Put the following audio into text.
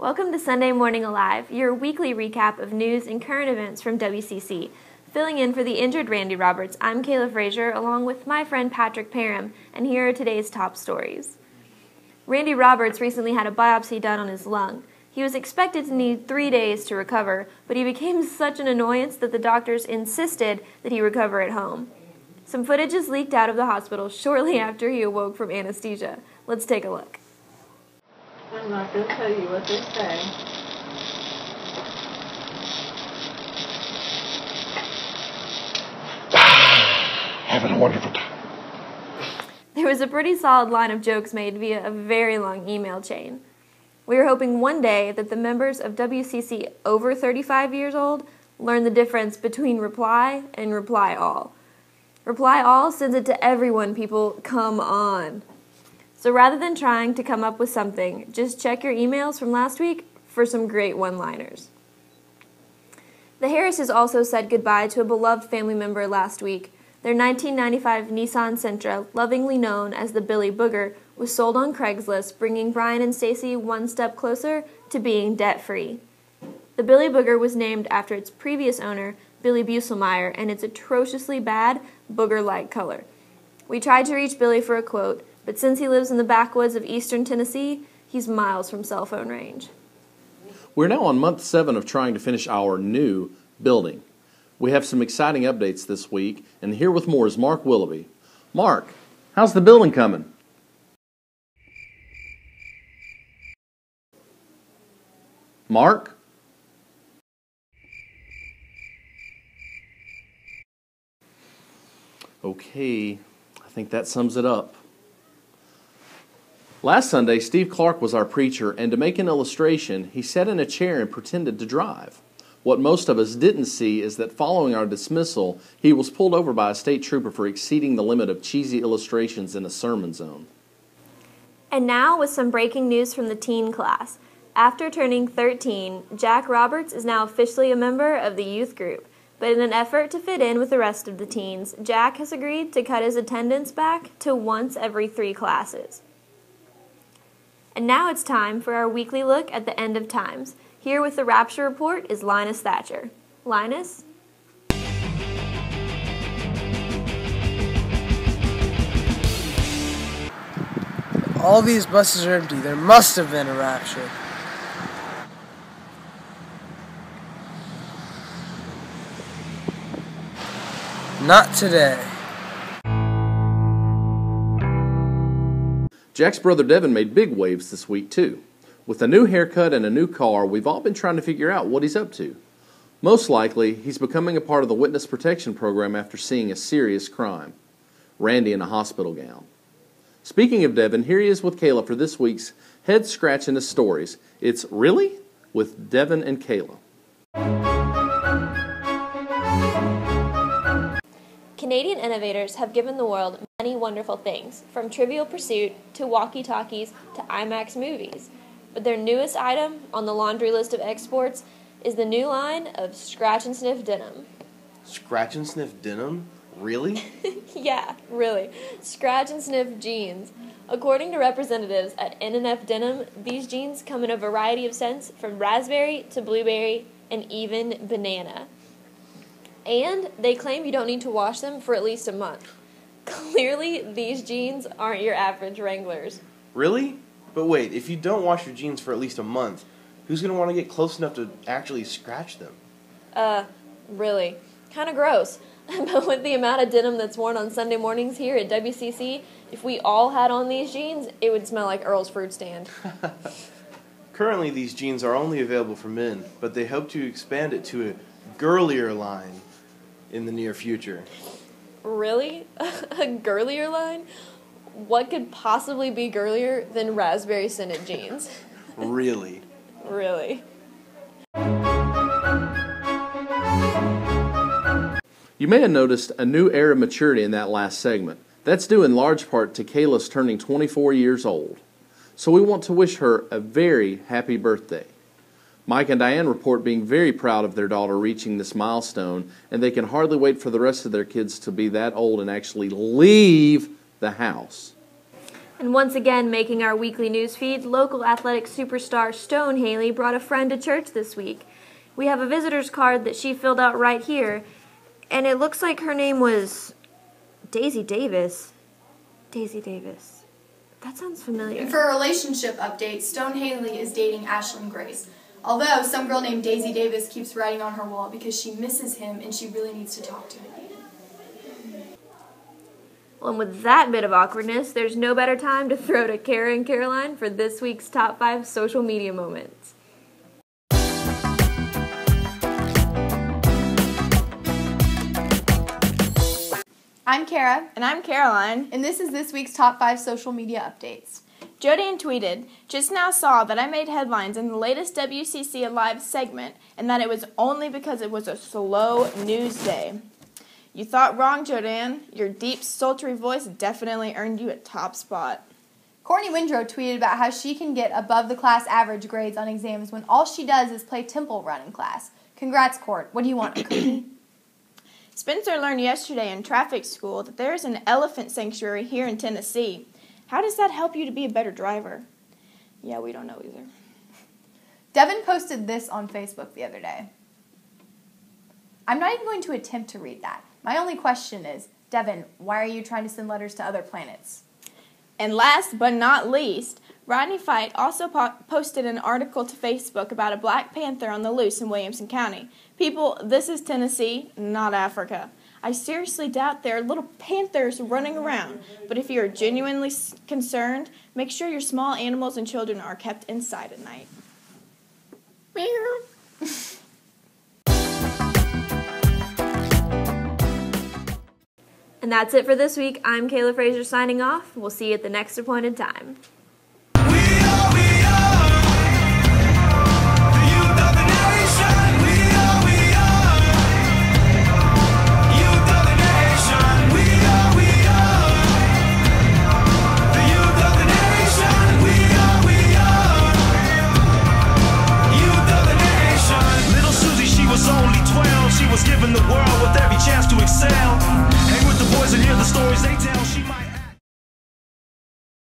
Welcome to Sunday Morning Alive, your weekly recap of news and current events from WCC. Filling in for the injured Randy Roberts, I'm Kayla Frazier, along with my friend Patrick Parham, and here are today's top stories. Randy Roberts recently had a biopsy done on his lung. He was expected to need 3 days to recover, but he became such an annoyance that the doctors insisted that he recover at home. Some footage is leaked out of the hospital shortly after he awoke from anesthesia. Let's take a look. I'm not going to tell you what they say. Having a wonderful time. There was a pretty solid line of jokes made via a very long email chain. We are hoping one day that the members of WCC over 35 years old learn the difference between reply and reply all. Reply all sends it to everyone, people. Come on. So rather than trying to come up with something, just check your emails from last week for some great one-liners. The Harrises also said goodbye to a beloved family member last week. Their 1995 Nissan Sentra, lovingly known as the Billy Booger, was sold on Craigslist, bringing Brian and Stacy one step closer to being debt-free. The Billy Booger was named after its previous owner, Billy Buselmeyer, and its atrociously bad, booger-like color. We tried to reach Billy for a quote, but since he lives in the backwoods of eastern Tennessee, he's miles from cell phone range. We're now on month 7 of trying to finish our new building. We have some exciting updates this week, and here with more is Mark Willoughby. Mark, how's the building coming? Mark? Okay, I think that sums it up. Last Sunday, Steve Clark was our preacher, and to make an illustration, he sat in a chair and pretended to drive. What most of us didn't see is that following our dismissal, he was pulled over by a state trooper for exceeding the limit of cheesy illustrations in a sermon zone. And now with some breaking news from the teen class. After turning 13, Jack Roberts is now officially a member of the youth group. But in an effort to fit in with the rest of the teens, Jack has agreed to cut his attendance back to once every 3 classes. And now it's time for our weekly look at the end of times. Here with the Rapture Report is Linus Thatcher. Linus? All these buses are empty. There must have been a rapture. Not today. Jack's brother Devin made big waves this week, too. With a new haircut and a new car, we've all been trying to figure out what he's up to. Most likely, he's becoming a part of the witness protection program after seeing a serious crime. Randy in a hospital gown. Speaking of Devin, here he is with Kayla for this week's Head Scratching His Stories. It's Really? With Devin and Kayla. Canadian innovators have given the world many wonderful things, from Trivial Pursuit to walkie-talkies to IMAX movies. But their newest item on the laundry list of exports is the new line of Scratch and Sniff denim. Scratch and Sniff denim? Really? Yeah, really. Scratch and Sniff jeans. According to representatives at N&F Denim, these jeans come in a variety of scents from raspberry to blueberry and even banana. And they claim you don't need to wash them for at least a month. Clearly, these jeans aren't your average Wranglers. Really? But wait, if you don't wash your jeans for at least a month, who's going to want to get close enough to actually scratch them? Really. Kind of gross. But with the amount of denim that's worn on Sunday mornings here at WCC, if we all had on these jeans, it would smell like Earl's Fruit Stand. Currently, these jeans are only available for men, but they hope to expand it to a girlier line in the near future. Really? A girlier line? What could possibly be girlier than raspberry scented jeans? Really? Really. You may have noticed a new air of maturity in that last segment. That's due in large part to Kayla's turning 24 years old. So we want to wish her a very happy birthday. Mike and Diane report being very proud of their daughter reaching this milestone, and they can hardly wait for the rest of their kids to be that old and actually leave the house. And once again, making our weekly news feed, local athletic superstar Stone Haley brought a friend to church this week. We have a visitor's card that she filled out right here, and it looks like her name was Daisy Davis. Daisy Davis. That sounds familiar. And for a relationship update, Stone Haley is dating Ashlyn Grace. Although some girl named Daisy Davis keeps writing on her wall because she misses him and she really needs to talk to him. Well, and with that bit of awkwardness, there's no better time to throw to Kara and Caroline for this week's top 5 social media moments. I'm Kara. And I'm Caroline. And this is this week's top 5 social media updates. Jodian tweeted, "Just now saw that I made headlines in the latest WCC Alive segment and that it was only because it was a slow news day." You thought wrong, Jodian. Your deep, sultry voice definitely earned you a top spot. Courtney Windrow tweeted about how she can get above the class average grades on exams when all she does is play Temple Run in class. Congrats, Court. What do you want, Courtney? Spencer learned yesterday in traffic school that there is an elephant sanctuary here in Tennessee. How does that help you to be a better driver? Yeah, we don't know either. Devin posted this on Facebook the other day. I'm not even going to attempt to read that. My only question is, Devin, why are you trying to send letters to other planets? And last but not least, Rodney Fite also posted an article to Facebook about a black panther on the loose in Williamson County. People, this is Tennessee, not Africa. I seriously doubt there are little panthers running around, but if you are genuinely concerned, make sure your small animals and children are kept inside at night. Meow. And that's it for this week. I'm Kayla Fraser signing off. We'll see you at the next appointed time.